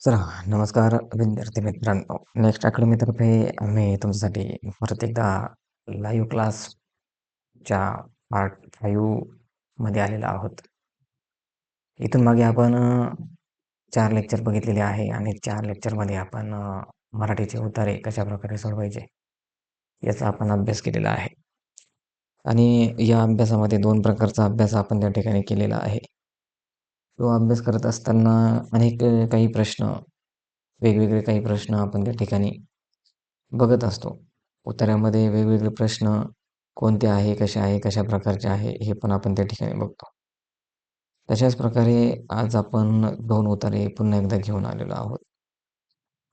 चला, नमस्कार विद्यार्थी मित्रांनो. नेक्स्ट अकॅडमीतर्फे आम्ही तुमच्यासाठी परत एकदा लाईव्ह क्लासच्या पार्ट 5 मध्ये आलेलो आहोत. इथून मागे आपण 4 लेक्चर बघितलेले आहे आणि 4 लेक्चरमध्ये आपण मराठीचे उतारे कशाप्रकारे सोडवायचे याचा आपण अभ्यास केलेला आहे. आणि या अभ्यासामध्ये 2 प्रकारचा अभ्यास आपण त्या ठिकाणी केलेला आहे. तो अभ्यास करत असताना अनेक काही प्रश्न वेगवेगळे काही प्रश्न आपण त्या ठिकाणी बघत असतो. उत्तरामध्ये वेगवेगळे प्रश्न कोणते आहे, कसे आहे, कशा प्रकारचे आहे, हे पण आपण त्या ठिकाणी बघतो. तशाच प्रकारे आज आपण 2 उतारे पुन्हा एकदा घेऊन आलेलो आहोत.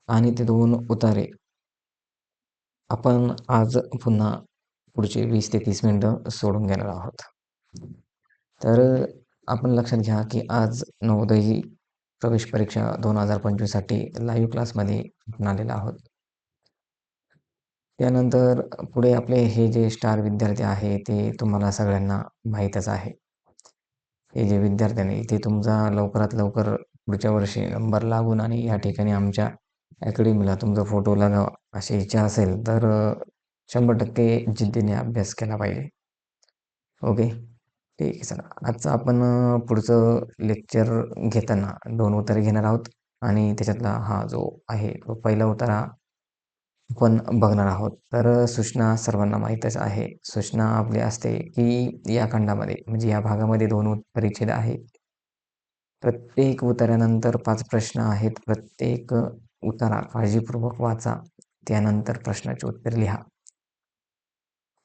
आणि ते 2 उतारे आपण आज पुन्हा पुढचे 20 ते 30 मिनिटं सोडून घेणार आहोत. तर आपण लक्षात घ्या, की आज नवोदय प्रवेश परीक्षा 2025 साठी लाईव्ह क्लासमध्ये आपण आलेलो आहोत. त्यानंतर पुढे आपले हे जे स्टार विद्यार्थी आहे, ते तुम्हाला सगळ्यांना माहीतच आहे. हे जे विद्यार्थ्यांनी ते तुमचा लवकरात लवकर पुढच्या वर्षी नंबर लागून आणि या ठिकाणी आमच्या अकॅडमीला तुमचा फोटो लागावा अशी इच्छा असेल, तर 100% जिद्दीने अभ्यास केला पाहिजे. ओके. ठीक आहे. चला, आजचं आपण पुढचं लेक्चर घेताना 2 उतारे घेणार आहोत आणि त्याच्यातला हा जो आहे तो पहिला उतारा आपण बघणार आहोत. तर सूचना सर्वांना माहीतच आहे. सूचना आपली असते, की या खंडामध्ये म्हणजे या भागामध्ये 2 परिच्छेद आहेत. प्रत्येक उतार्यानंतर 5 प्रश्न आहेत. प्रत्येक उतारा काळजीपूर्वक वाचा. त्यानंतर प्रश्नाची उत्तरे लिहा.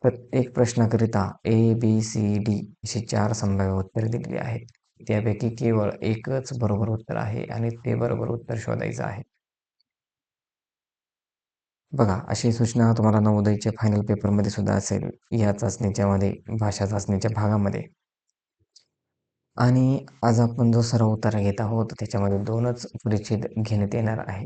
प्रत्येक प्रश्नाकरिता ए, बी, सी, डी अशी 4 संभाव्य उत्तरे दिलेली आहेत. त्यापैकी केवळ एकच बरोबर उत्तर आहे आणि ते बरोबर उत्तर शोधायचं आहे. बघा, अशी सूचना तुम्हाला नवोदयच्या फायनल पेपरमध्ये सुद्धा असेल, या चाचणीच्यामध्ये भाषा चाचणीच्या भागामध्ये. आणि आज आपण जो सराव उतारा घेत आहोत, त्याच्यामध्ये 2च परिच्छेद घेण्यात येणार आहे.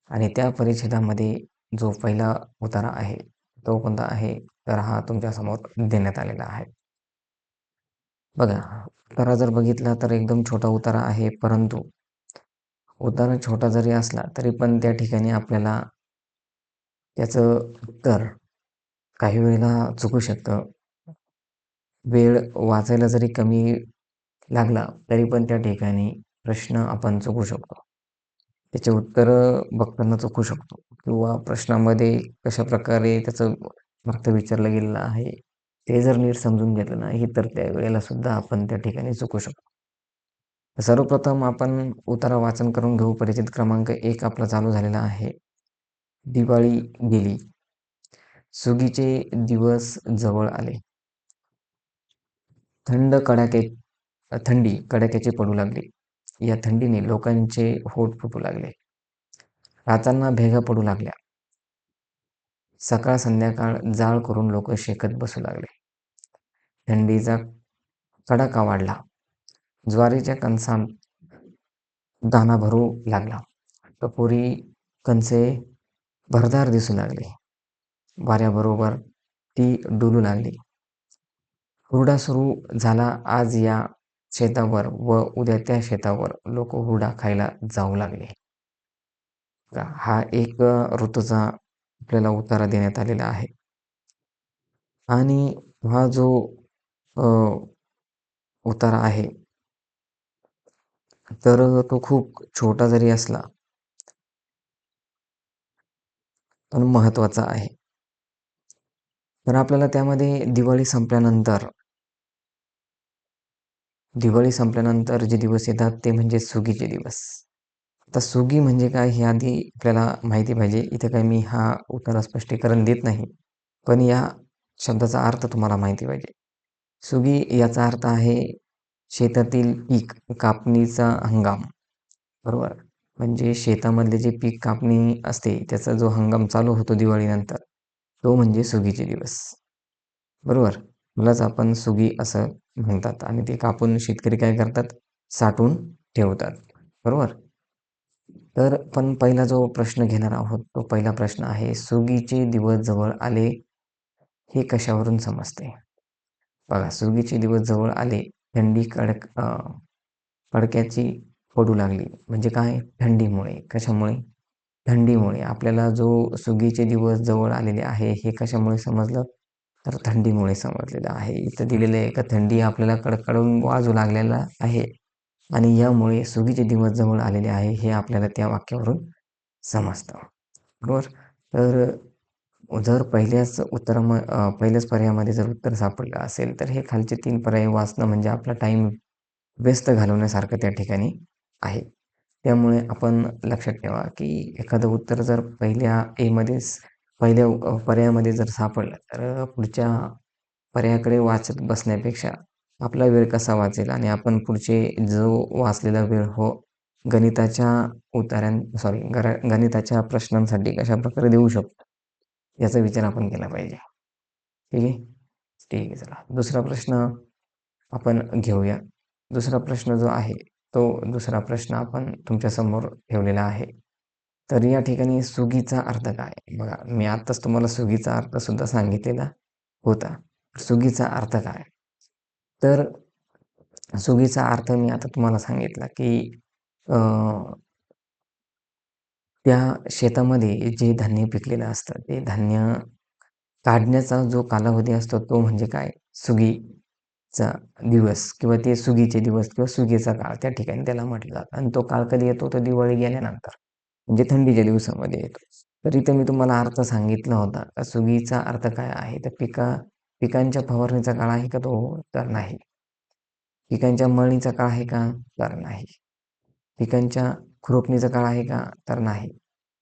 आणि त्या परिच्छेदामध्ये जो पहिला उतारा आहे, तो कोणता आहे? तर हा तुमच्यासमोर देण्यात आलेला आहे. बघा, उतारा जर बघितला तर एकदम छोटा उतारा आहे, परंतु उतारा छोटा जरी असला, तरी पण त्या ठिकाणी आपल्याला त्याचं उत्तर काही वेळेला चुकू शकतं. वेळ वाचायला जरी कमी लागला, तरी पण त्या ठिकाणी प्रश्न आपण चुकू शकतो. त्याचे उत्तरं बघताना चुकू शकतो किंवा प्रश्नामध्ये कशाप्रकारे त्याचं अर्थ विचारला गेलेला आहे, ते जर नीट समजून घेतलं नाही, तर त्यावेळेला सुद्धा आपण त्या ठिकाणी चुकू शकतो. सर्वप्रथम आपण उतारा वाचन करून घेऊ. परिच्छेद क्रमांक 1 आपला चालू झालेला आहे. दिवाळी गेली. सुगीचे दिवस जवळ आले. थंडी कडाक्याची पडू लागली. या थंडीने लोकांचे होठ फुटू लागले. राचांना भेगा पडू लागल्या. सकाळ संध्याकाळ जाळ करून लोक शेकत बसू लागले. थंडीचा कडाका वाढला. ज्वारीच्या कणसांत दाना भरू लागला. टपोरी कणसे भरदार दिसू लागले. वाऱ्याबरोबर ती डुलू लागली. हुरडा सुरू झाला आज या शेतावर व उद्या त्या शेतावर लोक हुरडा खायला जाऊ लागले. हा एक ऋतूचा आपल्याला उतारा देण्यात आलेला आहे. आणि हा जो उतारा आहे, तर तो खूप छोटा जरी असला, पण महत्त्वाचा आहे. तर आपल्याला त्यामध्ये दिवाळी संपल्यानंतर जे दिवस येतात ते म्हणजे सुगीचे दिवस. आता सुगी म्हणजे काय हे आधी आपल्याला माहिती पाहिजे. इथे काही मी हा उतारा स्पष्टीकरण देत नाही. पण या शब्दाचा अर्थ तुम्हाला माहिती पाहिजे. सुगी याचा अर्थ आहे शेतातील पीक कापणीचा हंगाम. बरोबर? म्हणजे शेतामधले जे पीक कापणी असते, त्याचा जो हंगाम चालू होतो दिवाळीनंतर, तो म्हणजे सुगीचे दिवस. बरोबर? यालाच आपण सुगी असं म्हणतात आणि ते कापून शेतकरी काय करतात? साठवून ठेवतात. बरोबर? तर पण पहिला जो प्रश्न घेणार आहोत, तो पहिला प्रश्न आहे, सुगीचे दिवस जवळ आले, हे कशावरून समजते? बघा, सुगीचे दिवस जवळ आले, थंडी कडक्याची पडू लागली. म्हणजे काय? थंडीमुळे. कशामुळे? थंडीमुळे. आपल्याला जो सुगीचे दिवस जवळ आलेले आहे, हे कशामुळे समजलं? तर थंडीमुळे समजलेलं आहे. इथं दिलेलं आहे का थंडी आपल्याला कडकडून वाजू लागलेला आहे आणि यामुळे सुगीचे दिवस जवळ आलेले आहे, हे आपल्याला त्या वाक्यावरून समजतं. बरोबर? तर जर पहिल्याच पर्यायामध्ये जर उत्तर सापडलं असेल, तर हे खालचे 3 पर्याय वाचणं म्हणजे आपला टाईम व्यस्त घालवण्यासारखं त्या ठिकाणी आहे. त्यामुळे आपण लक्षात ठेवा, की एखादं उत्तर जर पहिल्या पर्यायामध्ये जर सापडलं, तर पुढच्या पर्यायाकडे वाचत बसण्यापेक्षा आपला वेळ कसा वाचेल आणि आपण पुढचे जो वाचलेला वेळ हो गणिताच्या गणिताच्या प्रश्नांसाठी कशाप्रकारे देऊ शकतो, याचा विचार आपण केला पाहिजे. ठीक आहे? ठीक आहे, चला. दुसरा प्रश्न आपण घेऊया. दुसरा प्रश्न जो आहे, दुसरा प्रश्न आपण तुमच्यासमोर ठेवलेला आहे. तर या ठिकाणी सुगीचा अर्थ काय? बघा, मी आत्ताच तुम्हाला सुगीचा अर्थसुद्धा सांगितलेला होता. सुगीचा अर्थ काय? तर सुगीचा अर्थ मी आता तुम्हाला सांगितला, की अ, त्या शेतामध्ये जे धान्य पिकलेलं असतं, ते धान्य काढण्याचा जो कालावधी असतो, तो म्हणजे काय? सुगीचा दिवस किंवा ते सुगीचे दिवस किंवा सुगीचा काळ त्या ठिकाणी त्याला म्हटलं जातं आणि तो काळ कधी येतो? तर दिवाळी गेल्यानंतर, म्हणजे थंडीच्या दिवसामध्ये येतो. तर इथं मी तुम्हाला अर्थ सांगितला होता का सुगीचा अर्थ काय आहे? तर पिकांच्या फवारणीचा काळ आहे का तो? तर नाही. पिकांच्या मळणीचा काळ आहे का? तर नाही. पिकांच्या खुरपणीचा काळ आहे का? तर नाही.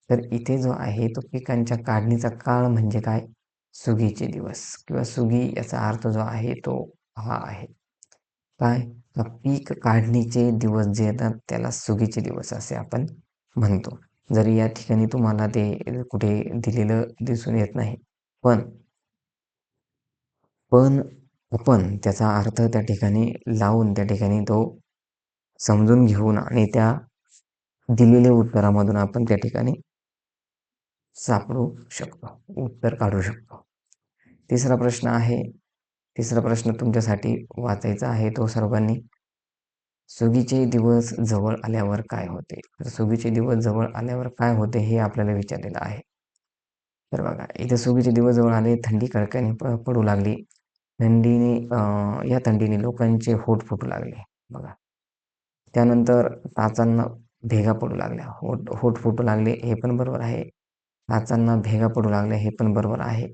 तर इथे जो आहे तो पिकांच्या काढणीचा काळ म्हणजे काय? सुगीचे दिवस किंवा सुगी याचा अर्थ जो आहे तो हा आहे. काय? तर पीक काढणीचे दिवस जे येतात त्याला सुगीचे दिवस असे आपण म्हणतो. जरी या ठिकाणी तुम्हाला ते कुठे दिलेलं दिसून येत नाही. पण पण आपण त्याचा अर्थ त्या ठिकाणी लावून त्या ठिकाणी तो समजून घेऊन आणि त्या दिलेल्या उत्तरामधून आपण त्या ठिकाणी सापडू शकतो. उत्तर काढू शकतो. तिसरा प्रश्न आहे. तिसरा प्रश्न तुमच्यासाठी वाचायचा आहे तो सर्वांनी. सुगीचे दिवस जवळ आल्यावर काय होते? तर सुगीचे दिवस जवळ आल्यावर काय होते हे आपल्याला विचारलेलं आहे. तर बघा, इथे सुगीचे दिवस जवळ आले, थंडी कडक्याने पडू लागली. या थंडीने लोकांचे होठ फुटू लागले. बघा. त्यानंतर टाचांना भेगा पडू लागल्या. होठ होठ फुटू लागले हे पण बरोबर आहे. टाचांना भेगा पडू लागल्या हे पण बरोबर आहे.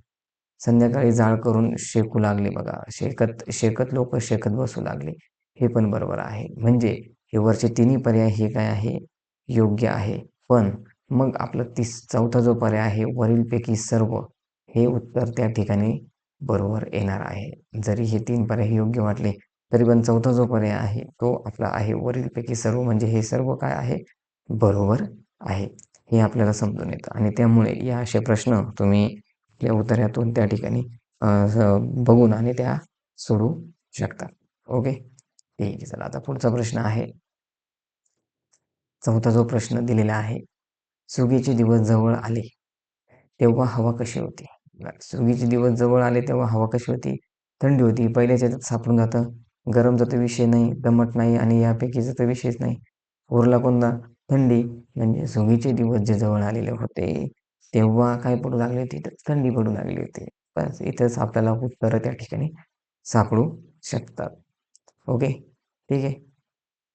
संध्याकाळी जाळ करून शेकू लागले बघा. शेकत शेकत लोकं शेकत बसू लागले. हे पण बरोबर आहे. म्हणजे हे वरचे तिन्ही पर्याय हे काय आहे? योग्य आहे. पण मग आपला चौथा जो पर्याय आहे वरीलपैकी सर्व हे उत्तर त्या ठिकाणी बरोबर येणार आहे. जरी हे 3 पर्याय योग्य वाटले, तरी पण चौथा जो पर्याय आहे तो आपला आहे वरीलपैकी सर्व म्हणजे हे सर्व काय आहे? बरोबर आहे. हे आपल्याला समजून येतं आणि त्यामुळे या असे प्रश्न तुम्ही आपल्या उत्तरातून त्या ठिकाणी बघून आणि त्या सोडवू शकता. ओके. ठीक आहे. चला, आता पुढचा प्रश्न आहे. चौथा जो प्रश्न दिलेला आहे. सुगीचे दिवस जवळ आले, तेव्हा हवा कशी होती? सुगीचे दिवस जवळ आले तेव्हा हवा कशी होती? थंडी होती. पहिल्याच ह्याच्यात सापडून जातं. गरमचा तर विषय नाही, दमट नाही आणि यापैकीचा तर विषयच नाही. उरला कोणता? थंडी. म्हणजे सुगीचे दिवस जे जवळ आलेले होते, तेव्हा काय पडू लागली होती? तर थंडी पडू लागली होती. बस इथंच आपल्याला उत्तरं त्या ठिकाणी सापडू शकतात. ओके. ठीक आहे.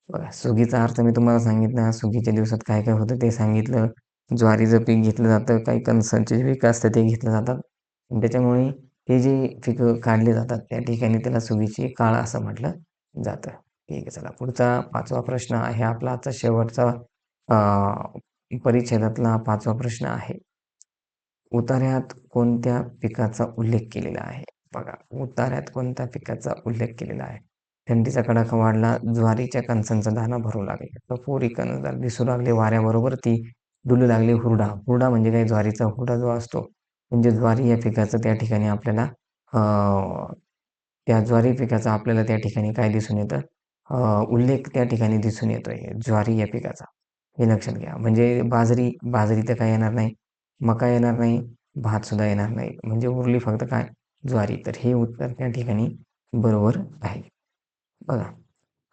बघा, सुगीचा अर्थ मी तुम्हाला सांगितला. सुगीच्या दिवसात काय काय होतं ते सांगितलं. ज्वारीचं पीक घेतलं जातं. काही कणसाचे पिकं असतात ते घेतलं जातात. आणि त्याच्यामुळे हे जे पिकं काढले जातात त्या ठिकाणी त्याला सुगीची काळ असं म्हटलं जातं. ठीक आहे, चला. पुढचा 5वा प्रश्न आहे आपला आजचा शेवटचा परिच्छेदातला 5वा प्रश्न आहे. उतार्यात कोणत्या पिकाचा उल्लेख केलेला आहे? बघा, उतार्यात कोणत्या पिकाचा उल्लेख केलेला आहे? थंडीचा कडाका वाढला, ज्वारीच्या कणसांचा दाना भरू लागले. टपोरी कणसदार दिसू लागले वाऱ्याबरोबर ती डुलू लागली हुरडा. हुरडा म्हणजे काय? ज्वारीचा हुरडा जो असतो, म्हणजे ज्वारी या पिकाचं त्या ठिकाणी आपल्याला त्या ज्वारी पिकाचा आपल्याला त्या ठिकाणी काय दिसून येतं? उल्लेख त्या ठिकाणी दिसून येतोय ज्वारी या पिकाचा. हे लक्षात घ्या. म्हणजे बाजरी तर काय येणार नाही, मका येणार नाही, भातसुद्धा येणार नाही. म्हणजे उरली फक्त काय? ज्वारी. तर हे उत्तर त्या ठिकाणी बरोबर आहे. बघा,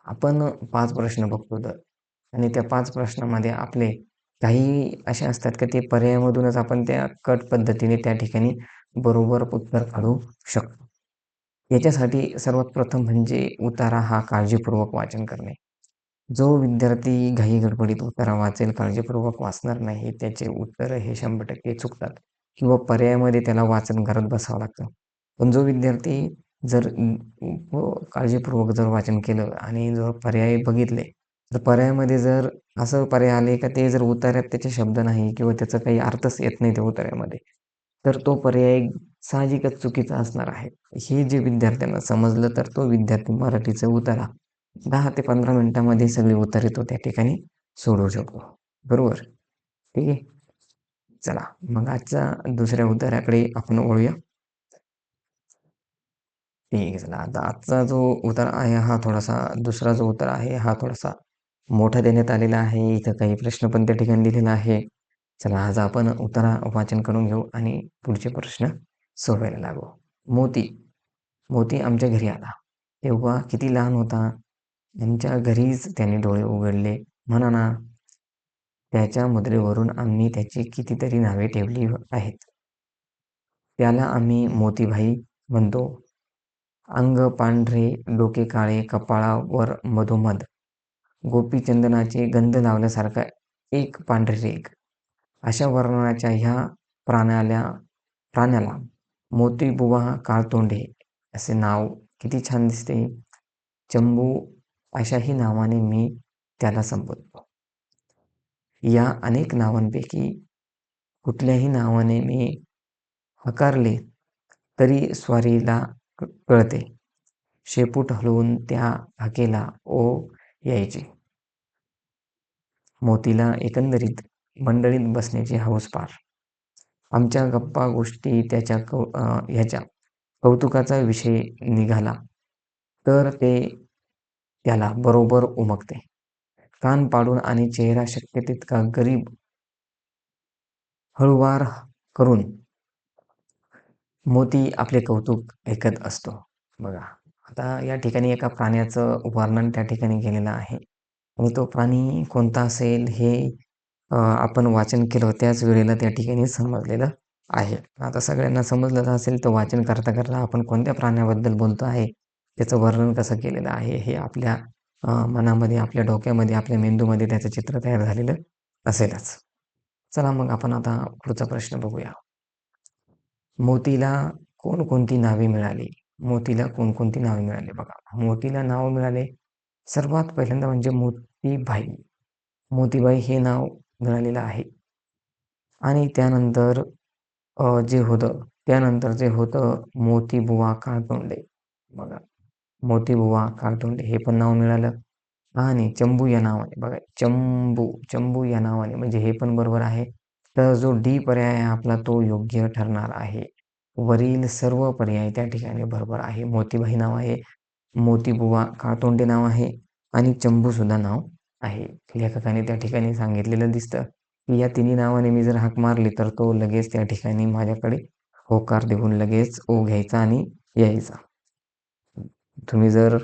आपण 5 प्रश्न बघतो तर आणि त्या 5 प्रश्नामध्ये आपले काही असे असतात की ते पर्यायामधूनच आपण त्या कट पद्धतीने त्या ठिकाणी बरोबर उत्तर काढू शकतो. याच्यासाठी सर्वात प्रथम म्हणजे उतारा हा काळजीपूर्वक वाचन करणे. जो विद्यार्थी घाई-गडबडीत उतारा वाचेल, काळजीपूर्वक वाचणार नाही, त्याचे उत्तर हे 100% चुकतात किंवा पर्यायामध्ये त्याला वाचन करत बसावं लागतं. पण जो विद्यार्थी जर काळजीपूर्वक जर वाचन केलं आणि जर पर्याय बघितले, तर पर्यायामध्ये जर असं पर्याय आले का ते जर उतार्यात त्याचे शब्द नाही किंवा त्याचा काही अर्थच येत नाही त्या उतार्यामध्ये, तर तो पर्याय साहजिकच चुकीचा असणार आहे. हे जे विद्यार्थ्यांना समजलं, तर तो विद्यार्थी मराठीचा उतारा 10 ते 15 मिनिटांमध्ये सगळी उत्तरे तो त्या ठिकाणी सोडवू शकतो. बरोबर? ठीक आहे. चला मग आजच्या दुसऱ्या उतार्याकडे आपण वळूया. ठीक आहे. चला आता आजचा जो उतारा आहे हा थोडासा दुसरा जो उतारा आहे हा थोडासा मोठा देण्यात आलेला आहे. इथं काही प्रश्न पण त्या ठिकाणी दिलेला आहे. चला आज आपण उतारा वाचन करून घेऊ आणि पुढचे प्रश्न सोडवायला लागू. मोती. मोती आमच्या घरी आला. तेव्हा किती लहान होता. आमच्या घरीच त्याने डोळे उघडले. म्हणा ना, त्याच्या मुद्रेवरून आम्ही त्याची कितीतरी नावे ठेवली आहेत. त्याला आम्ही मोतीभाई म्हणतो. अंग पांढरे, डोके काळे, कपाळावर मधोमध गोपीचंदनाचे गंध लावल्यासारखा एक पांढरी रेघ. अशा वर्णनाच्या ह्या प्राण्याला प्राण्याला मोतीबुवा काळतोंडे असे नाव किती छान दिसते. चंबू अशाही नावाने मी त्याला संबोधतो. या अनेक नावांपैकी कुठल्याही नावाने मी हकारले तरी स्वारीला कळते. शेपूट हलवून त्या हाकेला ओ यायची. मोतीला एकंदरीत मंडळीत बसण्याची हौस फार. आमच्या गप्पा गोष्टी ह्याच्या कौतुकाचा विषय निघाला तर ते त्याला बरोबर उमगते. कान पाडून आणि चेहरा शक्य तितका गरीब हळुवार करून मोती आपले कौतुक ऐकत असतो. बघा, आता या ठिकाणी एका प्राण्याचं वर्णन त्या ठिकाणी केलेलं आहे आणि तो प्राणी कोणता असेल हे आपण वाचन केलं त्याच वेळेला त्या ठिकाणी समजलेलं आहे. आता सगळ्यांना समजलं असेल तर वाचन करता करता आपण कोणत्या प्राण्याबद्दल बोलतो आहे, त्याचं वर्णन कसं केलेलं आहे हे आपल्या मनामध्ये, आपल्या डोक्यामध्ये, आपल्या मेंदूमध्ये त्याचं चित्र तयार झालेलं असेलच. चला मग आपण आता पुढचा प्रश्न बघूया. मोतीला कोणकोणती नावे मिळाली? मोतीला कोणकोणती नावे मिळाली? बघा, मोतीला नाव मिळाले सर्वात पहिल्यांदा म्हणजे मोतीबाई. मोतीबाई हे नाव मिळालेलं आहे आणि त्यानंतर जे होतं मोतीबुवा काळतोंडे. बघा, मोतीबुवा काळतोंडे हे पण नाव मिळालं आणि चंबू या नावाने बघा, चंबू या नावाने म्हणजे हे पण बरोबर आहे. तर जो डी पर्याय आहे आपला तो योग्य ठरणार आहे. वरील सर्व पर्याय त्या ठिकाणी बरोबर आहे. मोतीबाई नाव आहे, मोतीबुवा काळतोंडे नाव आहे आणि चंबूसुद्धा नाव आहे. लेखकाने त्या ठिकाणी सांगितलेलं दिसतं, की या तिन्ही नावाने मी जर हाक मारली तर तो लगेच त्या ठिकाणी माझ्याकडे होकार देऊन लगेच ओ घ्यायचा आणि यायचा. तुम्ही जर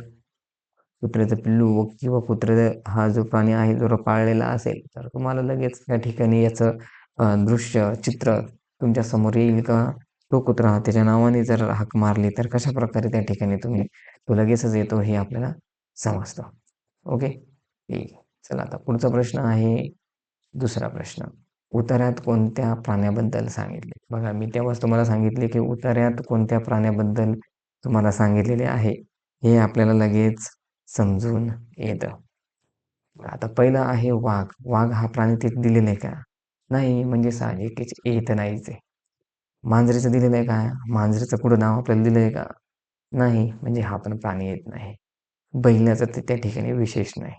कुत्र्याचं पिल्लू किंवा हा जो प्राणी आहे जर पाळलेला असेल, तर तुम्हाला लगेच त्या ठिकाणी याचं दृश्य, चित्र तुमच्या समोर येईल का तो कुत्रा त्याच्या नावाने जर हाक मारली तर कशाप्रकारे त्या ठिकाणी तो लगेचच येतो हे आपल्याला समजतं. ओके? ठीक आहे. चला आता पुढचा प्रश्न आहे दुसरा प्रश्न. उतार्यात कोणत्या प्राण्याबद्दल सांगितले? बघा, मी तेव्हाच तुम्हाला सांगितले, की उतार्यात कोणत्या प्राण्याबद्दल तुम्हाला सांगितलेले आहे, हे आपल्याला लगेच समजून येतं. आता पहिलं आहे वाघ. वाघ हा प्राणी तिथे दिलेला आहे का? नाही, म्हणजे साहजिकच येत नाहीच आहे. मांजरीचं दिलेलं आहे का? मांजरीचं कुठं नाव आपल्याला दिलं आहे का? नाही, म्हणजे हा पण प्राणी येत नाही. बैलाचं ते त्या ठिकाणी विशेष नाही.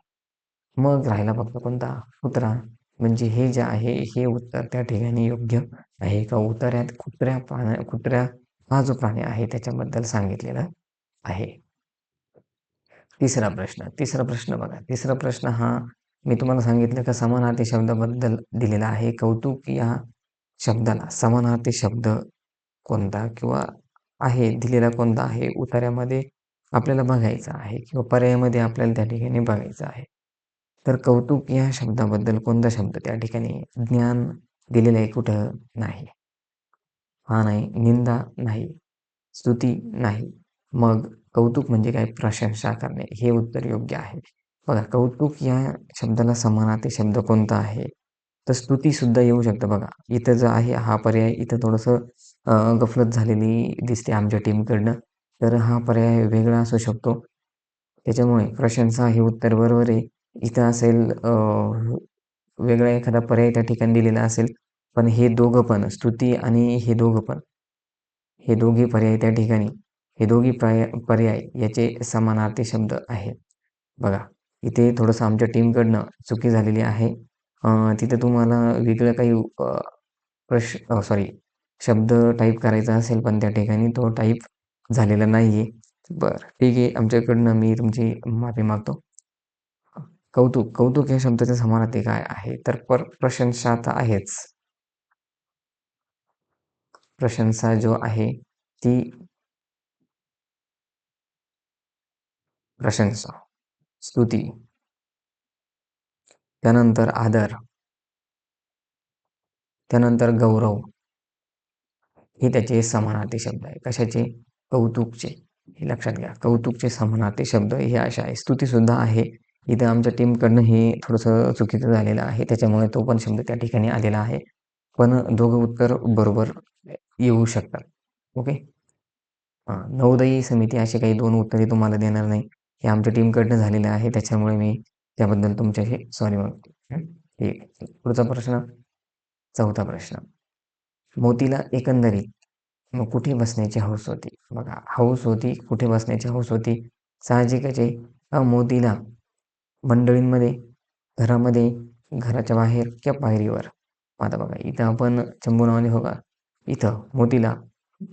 मग राहिला फक्त कोणता? कुत्रा. म्हणजे हे जे आहे हे उत्तर त्या ठिकाणी योग्य आहे का उतार्यात कुत्र्या हा जो प्राणी आहे त्याच्याबद्दल सांगितलेला आहे. तिसरा प्रश्न बघा. तिसरा प्रश्न हा मी तुम्हाला सांगितलं का समानार्थी शब्दाबद्दल दिलेला आहे. कौतुक या शब्दाला समानार्थी शब्द कोणता किंवा आहे दिलेला कोणता आहे उतार्यामध्ये आपल्याला बघायचा आहे किंवा पर्यायामध्ये आपल्याला त्या ठिकाणी बघायचं आहे. तर कौतुक या शब्दाबद्दल कोणता शब्द त्या ठिकाणी ज्ञान दिलेलं आहे कुठं? नाही. हा नाही, निंदा नाही, स्तुती नाही. मग कौतुक म्हणजे काय? प्रशंसा करणे. हे उत्तर योग्य आहे. बघा, कौतुक या शब्दाला समानार्थी शब्द कोणता आहे? तर स्तुती सुद्धा येऊ शकतं बघा. इथं जो आहे हा पर्याय इथं थोडंसं गफलत झालेली दिसते आमच्या टीमकडनं. तर हा पर्याय वेगळा असू शकतो. त्याच्यामुळे प्रशंसा हे उत्तर बरोबर आहे. इथं असेल वेगळा एखादा पर्याय त्या ठिकाणी दिलेला असेल. पण हे दोघं पण स्तुती आणि हे दोघं पण, हे दोघे पर्याय त्या ठिकाणी, हे दोघी पर्याय याचे समानार्थी शब्द आहेत. बघा, इथे थोडंसं आमच्या टीमकडनं चुकी झालेली आहे. तिथे तुम्हाला वेगळं काही सॉरी शब्द टाइप करायचा असेल, पण त्या ठिकाणी तो टाइप झालेला नाहीये. बरं, ठीक आहे. आमच्याकडनं मी तुमची माफी मागतो. कौतुक, कौतुक या शब्दाचे समानार्थी काय आहे? तर प्रशंसा तर आहेच. प्रशंसा जो आहे ती प्रशंसा, स्तुती, त्यानंतर आदर, त्यानंतर गौरव, हे त्याचे समानार्थी शब्द आहे. कशाचे? कौतुकचे. हे लक्षात घ्या. कौतुकचे समानार्थी शब्द हे असे आहे. स्तुतीसुद्धा आहे. इथं आमच्या टीमकडनं हे थोडंसं चुकीचं झालेलं आहे. त्याच्यामुळे तो पण शब्द त्या ठिकाणी आलेला आहे. पण दोघं उत्तर बरोबर येऊ शकतात. ओके. नवोदयी समिती अशी काही 2 उत्तरे तुम्हाला देणार नाही. हे आमच्या टीमकडनं झालेलं आहे. त्याच्यामुळे मी त्याबद्दल तुमच्याशी सॉरी मागतो. ठीक आहे. पुढचा प्रश्न, चौथा प्रश्न. मोतीला एकंदरीत मग कुठे बसण्याची हौस होती? बघा, हौस होती, कुठे बसण्याची हौस होती? साहजिकच आहे. मोतीला मंडळींमध्ये, घरामध्ये, घराच्या बाहेर किंवा पायरीवर. आता बघा, इथं आपण चंबू नावाने हो का? इथं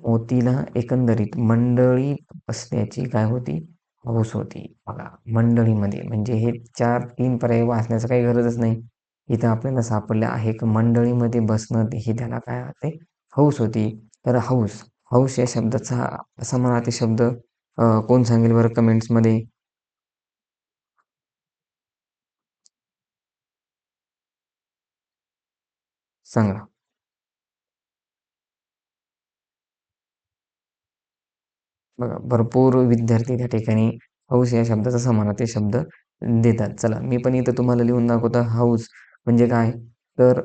मोतीला एकंदरीत मंडळीत बसण्याची काय होती? हौस होती. बघा, मंडळीमध्ये म्हणजे हे 4-3 पर्याय वाचण्याची काही गरजच नाही. इथं आपल्याला सापडलं आहे की मंडळीमध्ये बसणं ही त्याला काय होते? हौस होती. तर हौस या शब्दाचा समानार्थी शब्द कोण सांगेल बरं कमेंट्समध्ये? सांगा. बघा, भरपूर विद्यार्थी त्या ठिकाणी हौस या शब्दाचा समानार्थी शब्द देतात. चला, मी पण इथं तुम्हाला लिहून दाखवतो. हौस म्हणजे काय? तर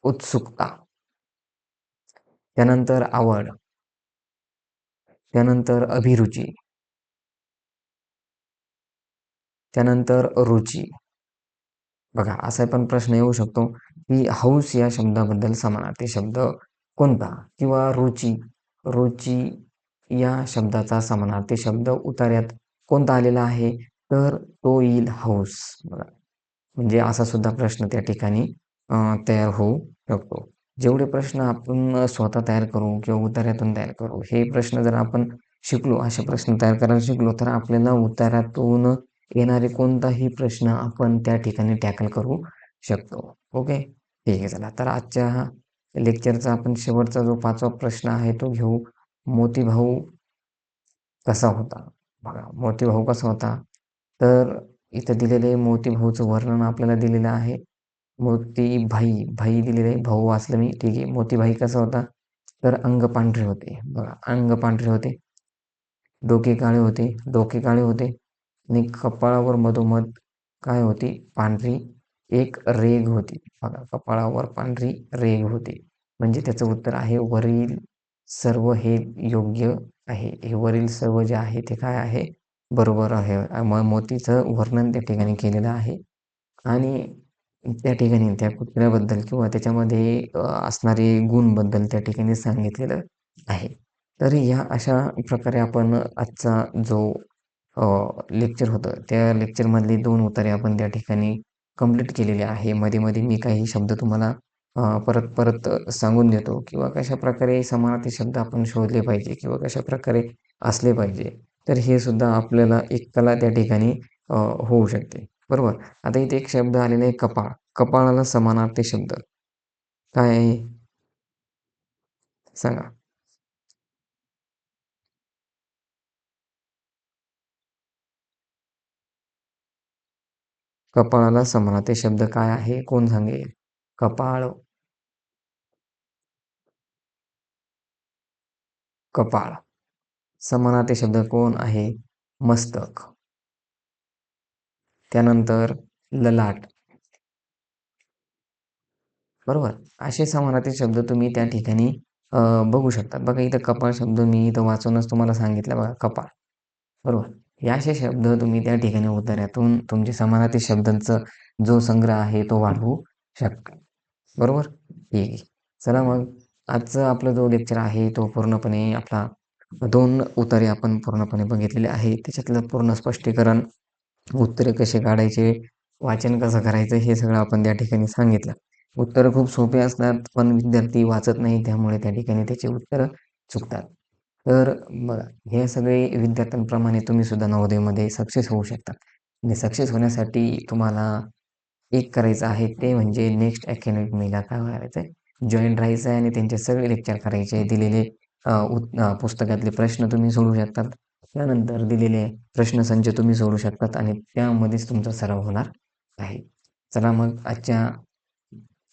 उत्सुकता, त्यानंतर आवड, त्यानंतर अभिरुची, त्यानंतर रुची. बघा, असा पण प्रश्न येऊ शकतो की हौस या शब्दाबद्दल समानार्थी शब्द कोणता? किंवा रुची, रुची या शब्दाचा समानार्थी शब्द उतार्यात कोणता आलेला आहे? तर तो येईल हौस. बघा, म्हणजे असा सुद्धा प्रश्न त्या ठिकाणी तयार होऊ शकतो. जेवढे प्रश्न आपण स्वतः तयार करू किंवा उतार्यातून तयार करू, हे प्रश्न जर आपण शिकलो, असे प्रश्न तयार करायला शिकलो, तर आपल्याला उताऱ्यातून येणारे कोणताही प्रश्न आपण त्या ठिकाणी टॅकल करू शकतो. ओके. ठीक आहे. चला, तर आजच्या लेक्चरचा आपण शेवटचा जो 5वा प्रश्न आहे तो घेऊ. मोतीभाऊ कसा होता? बघा, मोतीभाऊ कसा होता? तर इथं दिलेलं आहे मोतीभाऊचं वर्णन आपल्याला दिलेलं आहे. भाई दिलेलं आहे. भाऊ वाचलं मी. ठीक आहे. मोतीभाई कसा होता? तर अंग पांढरे होते. बघा, अंग पांढरे होते. डोके काळे होते आणि कपाळावर मधोमध काय होती? पांढरी एक रेघ होती. बघा, कपाळावर पांढरी रेघ होती. म्हणजे त्याचं उत्तर आहे वरील सर्व हे योग्य आहे. हे वरील सर्व जे आहे ते काय आहे? बरोबर आहे. मोतीचं वर्णन त्या ठिकाणी केलेलं आहे आणि त्या ठिकाणी त्या कुत्र्याबद्दल किंवा त्याच्यामध्ये असणारे गुणबद्दल त्या ठिकाणी सांगितलेलं आहे. तर या अशा प्रकारे आपण आजचा जो लेक्चर होतं, त्या लेक्चरमधली 2 उत्तरे आपण त्या ठिकाणी कंप्लीट केलेली आहे. मध्ये-मध्ये मी काही शब्द तुम्हाला परत सांगून देतो किंवा कशाप्रकारे समानार्थी शब्द आपण शोधले पाहिजे किंवा कशाप्रकारे असले पाहिजे. तर हे सुद्धा आपल्याला एक कला त्या ठिकाणी होऊ शकते. बरोबर. आता इथे एक शब्द आलेला आहे कपाळ. कपाळाला समानार्थी शब्द काय आहे? सांगा. कपाळाला समानार्थी शब्द काय आहे? कोण सांगेल? कपाळ, कपाळ. समानार्थी शब्द कोण आहे? मस्तक. त्यानंतर ललाट. बरोबर. असे समानार्थी शब्द तुम्ही त्या ठिकाणी बघू शकता. बघा इथं कपाळ शब्द मी इथं वाचूनच तुम्हाला सांगितलं बघा कपाळ. बरोबर. हे असे शब्द तुम्ही त्या ठिकाणी उताऱ्यातून तुमचे समानार्थी शब्दांचा जो संग्रह आहे तो वाढवू शकता. बरोबर? ठीक आहे. चला मग आजचं आपला जो लेक्चर आहे तो पूर्णपणे आपला 2 उतारे आपण पूर्णपणे बघितलेले आहे. त्याच्यातलं पूर्ण स्पष्टीकरण, उत्तरे कसे काढायचे, वाचन कसं करायचं हे सगळं आपण त्या ठिकाणी सांगितलं. उत्तरं खूप सोपे असतात, पण विद्यार्थी वाचत नाही त्यामुळे त्या ठिकाणी त्याची उत्तरं चुकतात. तर बघा हे सगळे विद्यार्थ्यांप्रमाणे तुम्ही सुद्धा नवोदयमध्ये सक्सेस होऊ शकता. आणि सक्सेस होण्यासाठी तुम्हाला एक करायचं आहे ते म्हणजे नेक्स्ट अकॅडमीला काय करायचं आहे, जॉइन राहायचं आहे आणि त्यांचे सगळे लेक्चर करायचे आहे. दिलेले पुस्तकातले प्रश्न तुम्ही सोडवू शकतात. त्यानंतर दिलेले प्रश्नसंच तुम्ही सोडवू शकतात आणि त्यामध्येच तुमचा सराव होणार आहे. चला मग आजच्या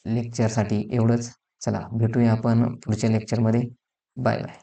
लेक्चरसाठी एवढंच. चला भेटूया आपण पुढच्या लेक्चरमध्ये. Bye bye.